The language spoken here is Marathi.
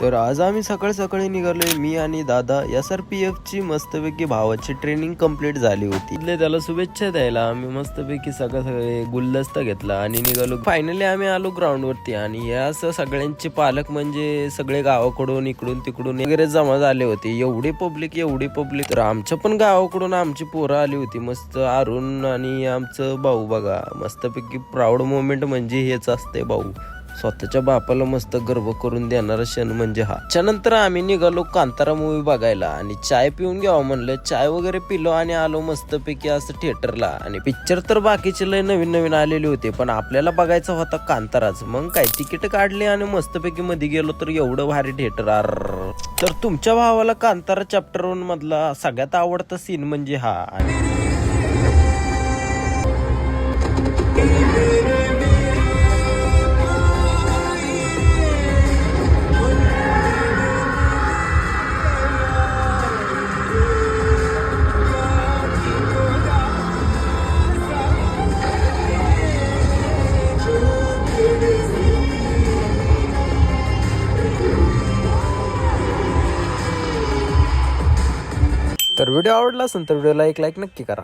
तर आज आम्ही सकाळी सकाळी निघालोय, मी आणि दादा. SRPF ची मस्तपैकी भावाची ट्रेनिंग कंप्लीट झाली होती. इथले त्याला शुभेच्छा द्यायला आम्ही मस्तपैकी सगळे गुलदस्ता घेतला आणि निघालो. फायनली आम्ही आलो ग्राउंड वरती आणि या सगळ्यांचे पालक म्हणजे सगळे गावाकडून इकडून तिकडून वगैरे जमा झाले होते. एवढी पब्लिक तर आमच्या पण गावाकडून आमची पोरं आली होती. मस्त अरुण आणि आमचं भाऊ बघा, मस्तपैकी प्राऊड मोमेंट म्हणजे हेच असते. भाऊ स्वतःच्या बापाला मस्त गर्व करून देणारा क्षण म्हणजे हा. त्यानंतर आम्ही निघालो कांतारा मूवी बघायला आणि चाय पिऊन घ्यावं म्हणलं. चाय वगैरे पिलो आणि आलो मस्तपैकी असं थिएटरला. आणि पिक्चर तर बाकीचे लय नवीन आलेले होते, पण आपल्याला बघायचा होता कांताराच. मग काय तिकीट काढले आणि मस्तपैकी मध्ये गेलो. तर एवढं भारी थिएटर. तर तुमच्या भावाला कांतारा चॅप्टर 1 मधला सगळ्यात आवडता सीन म्हणजे हा. तर व्हिडिओ आवडला असेल तर व्हिडिओला एक लाईक नक्की करा.